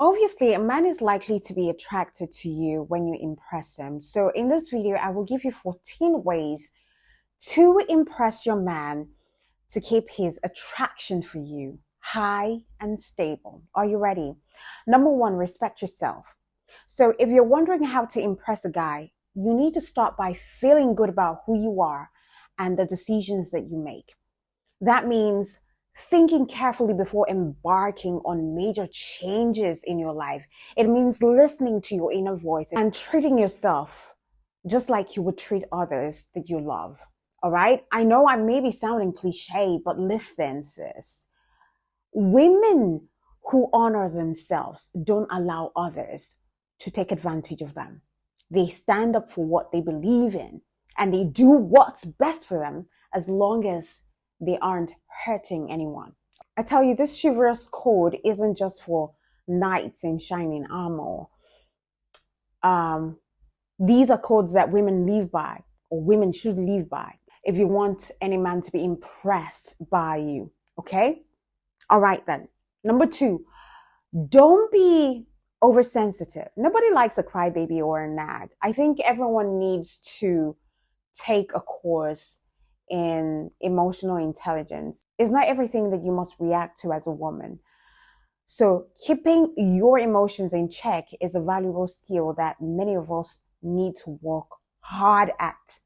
Obviously, a man is likely to be attracted to you when you impress him. So in this video, I will give you 14 ways to impress your man to keep his attraction for you high and stable. Are you ready? Number one, respect yourself. So if you're wondering how to impress a guy, you need to start by feeling good about who you are and the decisions that you make. That means thinking carefully before embarking on major changes in your life. It means listening to your inner voice and treating yourself just like you would treat others that you love. All right? I know I may be sounding cliche, but listen, sis. Women who honor themselves don't allow others to take advantage of them. They stand up for what they believe in and they do what's best for them as long as they aren't hurting anyone. I tell you, this chivalrous code isn't just for knights in shining armor. These are codes that women live by, or women should live by, if you want any man to be impressed by you. Okay? All right then. Number two, don't be oversensitive. Nobody likes a crybaby or a nag. I think everyone needs to take a course in emotional intelligence. It's not everything that you must react to as a woman. So keeping your emotions in check is a valuable skill that many of us need to work hard at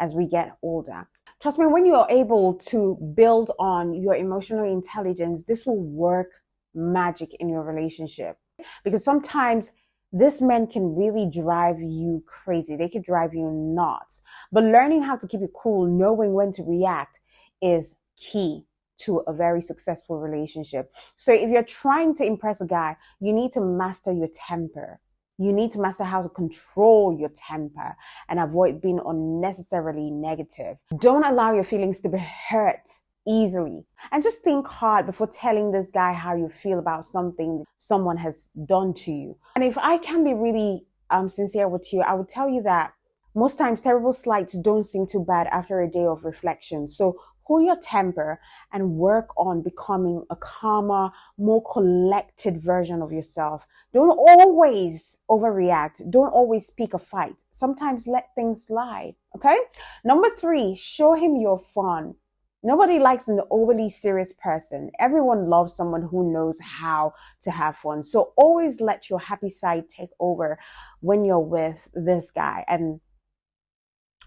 as we get older. Trust me, when you're able to build on your emotional intelligence, this will work magic in your relationship. Because sometimes this men can really drive you crazy. They could drive you nuts. But learning how to keep it cool, knowing when to react is key to a very successful relationship. So if you're trying to impress a guy, you need to master your temper. You need to master how to control your temper and avoid being unnecessarily negative. Don't allow your feelings to be hurt easily. And just think hard before telling this guy how you feel about something someone has done to you. And if I can be really sincere with you, I would tell you that most times terrible slights don't seem too bad after a day of reflection. So cool your temper and work on becoming a calmer, more collected version of yourself. Don't always overreact. Don't always pick a fight. Sometimes let things slide. Okay? Number three, show him you're fun. Nobody likes an overly serious person. Everyone loves someone who knows how to have fun. So always let your happy side take over when you're with this guy. And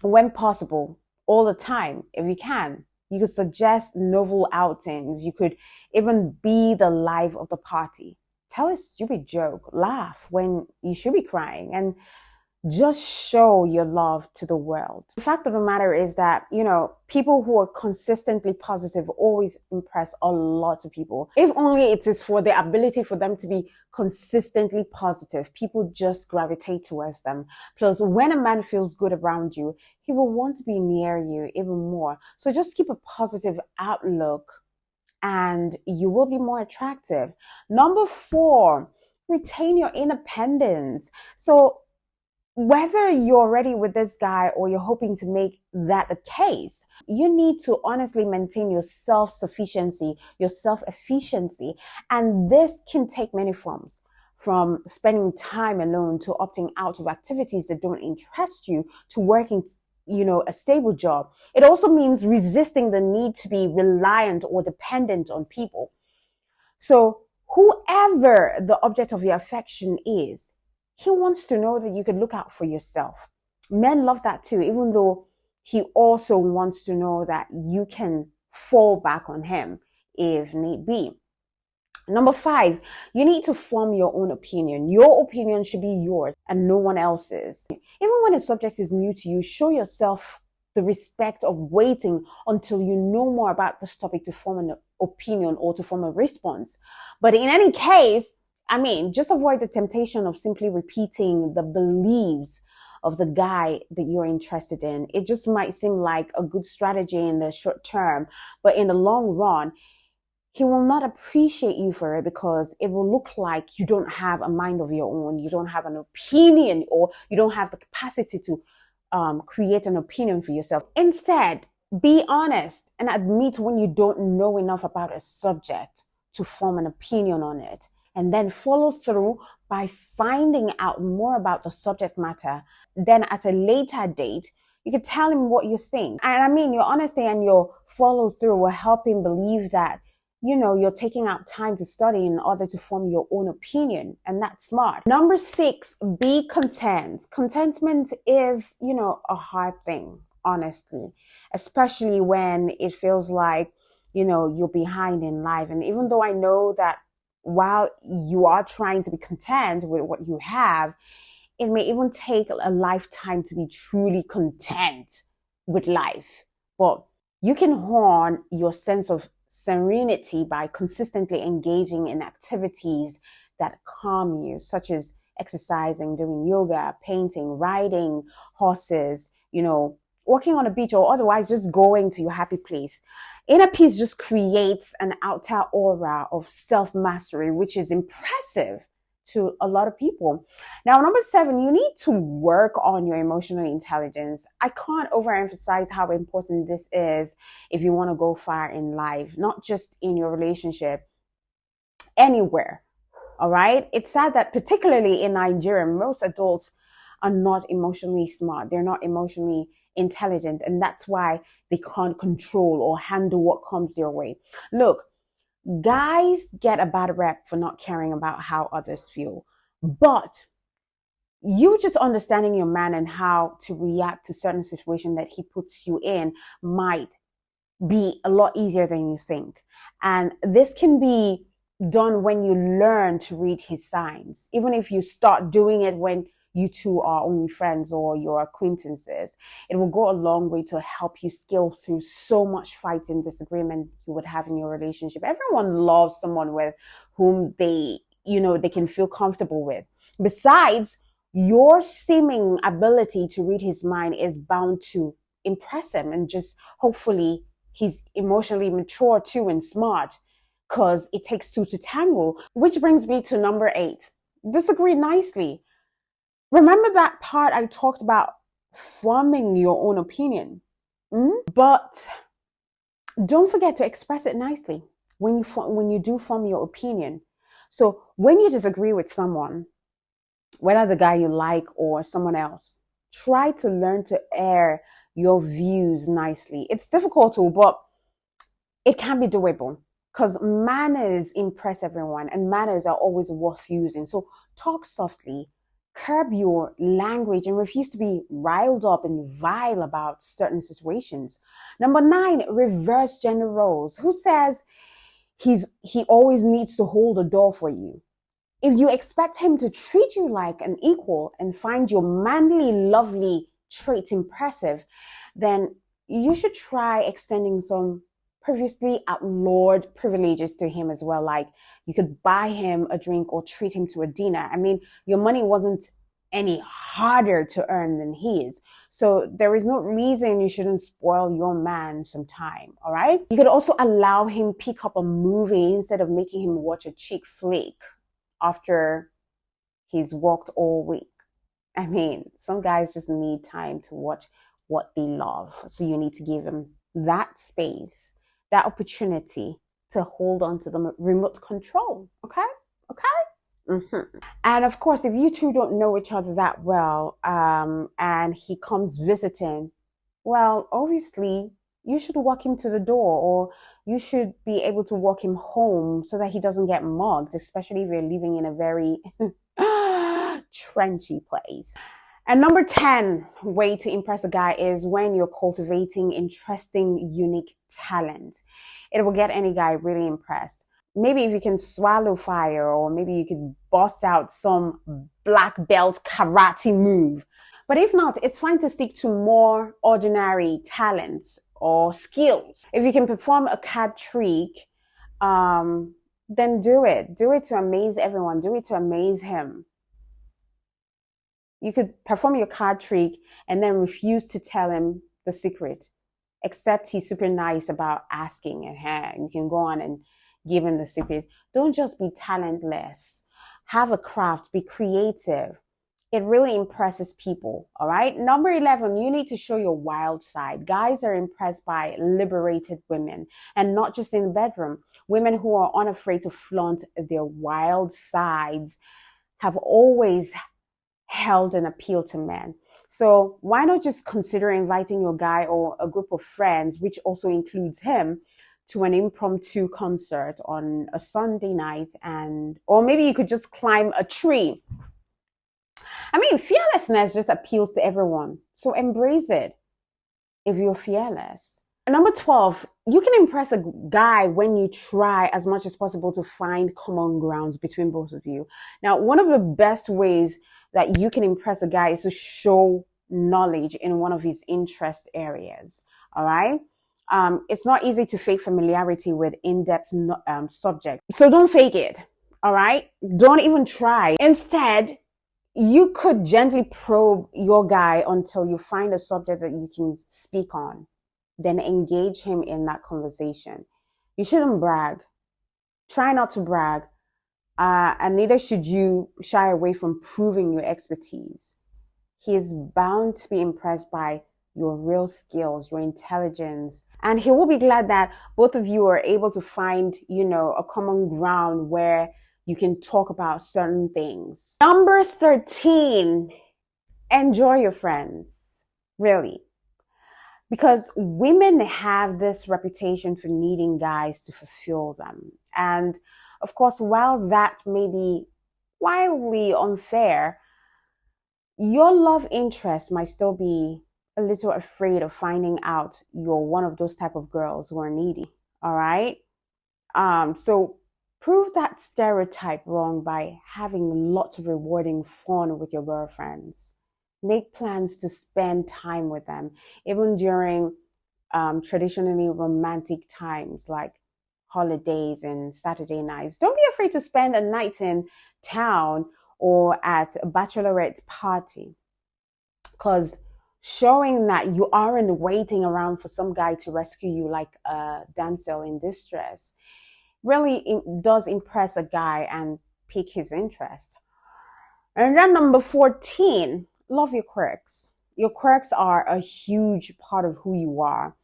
when possible, all the time, if you can, you could suggest novel outings. You could even be the life of the party. Tell a stupid joke, laugh when you should be crying, and just show your love to the world. The fact of the matter is that, people who are consistently positive always impress a lot of people. If only it is for the ability for them to be consistently positive, people just gravitate towards them. Plus, when a man feels good around you, he will want to be near you even more. So just keep a positive outlook and you will be more attractive. Number four, retain your independence. So whether you're already with this guy or you're hoping to make that the case, you need to honestly maintain your self-sufficiency, your self-efficiency. And this can take many forms, from spending time alone to opting out of activities that don't interest you to working a stable job. It also means resisting the need to be reliant or dependent on people. So whoever the object of your affection is, he wants to know that you can look out for yourself. Men love that too, even though he also wants to know that you can fall back on him if need be. Number five, you need to form your own opinion. Your opinion should be yours and no one else's. Even when a subject is new to you, show yourself the respect of waiting until you know more about this topic to form an opinion or to form a response. But in any case, just avoid the temptation of simply repeating the beliefs of the guy that you're interested in. It just might seem like a good strategy in the short term, but in the long run, he will not appreciate you for it because it will look like you don't have a mind of your own. You don't have an opinion, or you don't have the capacity to create an opinion for yourself. Instead, be honest and admit when you don't know enough about a subject to form an opinion on it. and then follow through by finding out more about the subject matter. Then at a later date, you could tell him what you think. And I mean, your honesty and your follow through will help him believe that, you're taking out time to study in order to form your own opinion. And that's smart. Number 6, be content. Contentment is, a hard thing, honestly, especially when it feels like, you're behind in life. And even though I know that while you are trying to be content with what you have, it may even take a lifetime to be truly content with life. But you can hone your sense of serenity by consistently engaging in activities that calm you, such as exercising, doing yoga, painting, riding horses, walking on a beach, or otherwise just going to your happy place. Inner peace just creates an outer aura of self-mastery, which is impressive to a lot of people. Now, number 7, you need to work on your emotional intelligence. I can't overemphasize how important this is if you want to go far in life, not just in your relationship, anywhere. All right. It's sad that particularly in Nigeria, most adults are not emotionally smart. They're not emotionally intelligent. And that's why they can't control or handle what comes their way. Look, guys get a bad rep for not caring about how others feel, but you just understanding your man and how to react to certain situations that he puts you in might be a lot easier than you think. And this can be done when you learn to read his signs, even if you start doing it when you two are only friends or your acquaintances. It will go a long way to help you scale through so much fight and disagreement you would have in your relationship. Everyone loves someone with whom they can feel comfortable with. Besides, your seeming ability to read his mind is bound to impress him, and just hopefully he's emotionally mature too and smart, because it takes two to tango. Which brings me to number 8. Disagree nicely. Remember that part I talked about forming your own opinion? But don't forget to express it nicely when you do form your opinion. So when you disagree with someone, whether the guy you like or someone else, try to learn to air your views nicely. It's difficult to, but it can be doable, because manners impress everyone and manners are always worth using. So talk softly, curb your language, and refuse to be riled up and vile about certain situations. Number 9, reverse gender roles. Who says he always needs to hold the door for you? If you expect him to treat you like an equal and find your manly, lovely traits impressive, then you should try extending some previously outlawed privileges to him as well. Like, you could buy him a drink or treat him to a dinner. I mean, your money wasn't any harder to earn than his. So there is no reason you shouldn't spoil your man sometime. All right. You could also allow him pick up a movie instead of making him watch a chick flick after he's worked all week. I mean, some guys just need time to watch what they love. So you need to give them that space, that opportunity to hold on to the remote control. Okay? And of course, if you two don't know each other that well, and he comes visiting, well, obviously you should walk him to the door, or you should be able to walk him home so that he doesn't get mugged, especially if you're living in a very trenchy place. And number 10 way to impress a guy is when you're cultivating interesting, unique talent. It will get any guy really impressed. Maybe if you can swallow fire, or maybe you could bust out some black belt karate move. But if not, it's fine to stick to more ordinary talents or skills. If you can perform a card trick, then do it. Do it to amaze everyone. Do it to amaze him. You could perform your card trick and then refuse to tell him the secret, except he's super nice about asking, and you can go on and give him the secret. Don't just be talentless. Have a craft, be creative. It really impresses people. All right. Number 11, you need to show your wild side. Guys are impressed by liberated women, and not just in the bedroom. Women who are unafraid to flaunt their wild sides have always held an appeal to men. So why not just consider inviting your guy or a group of friends, which also includes him, to an impromptu concert on a Sunday night, or maybe you could just climb a tree. I mean, fearlessness just appeals to everyone. So embrace it if you're fearless. Number 12, you can impress a guy when you try as much as possible to find common grounds between both of you. Now, one of the best ways that you can impress a guy is to show knowledge in one of his interest areas. All right. It's not easy to fake familiarity with in-depth subjects. So don't fake it. All right. Don't even try. Instead, you could gently probe your guy until you find a subject that you can speak on. Then engage him in that conversation. You shouldn't brag. Try not to brag. And neither should you shy away from proving your expertise. He is bound to be impressed by your real skills, your intelligence, and he will be glad that both of you are able to find, a common ground where you can talk about certain things. Number 13, enjoy your friends. Really. Because women have this reputation for needing guys to fulfill them. And of course, while that may be wildly unfair, your love interest might still be a little afraid of finding out you're one of those type of girls who are needy. All right. So prove that stereotype wrong by having lots of rewarding fun with your girlfriends. Make plans to spend time with them, even during traditionally romantic times like holidays and Saturday nights. Don't be afraid to spend a night in town or at a bachelorette party, because showing that you aren't waiting around for some guy to rescue you like a damsel in distress really does impress a guy and pique his interest. And then number 14, love your quirks. Your quirks are a huge part of who you are,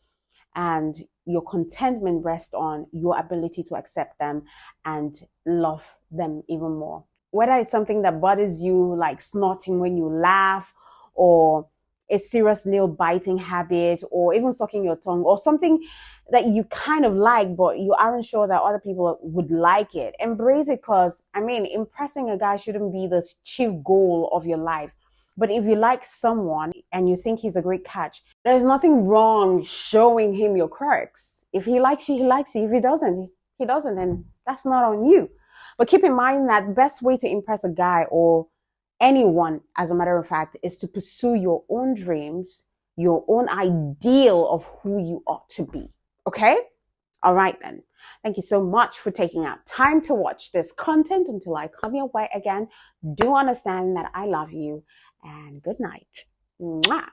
and your contentment rests on your ability to accept them and love them even more. Whether it's something that bothers you, like snorting when you laugh, or a serious nail biting habit, or even sucking your tongue, or something that you kind of like, but you aren't sure that other people would like it. Embrace it, because, impressing a guy shouldn't be the chief goal of your life. But if you like someone and you think he's a great catch, there's nothing wrong showing him your quirks. If he likes you, he likes you. If he doesn't, he doesn't, and that's not on you. But keep in mind that the best way to impress a guy, or anyone, as a matter of fact, is to pursue your own dreams, your own ideal of who you ought to be. Okay? All right then. Thank you so much for taking out time to watch this content. Until I come your way again, do understand that I love you, and good night. Mwah.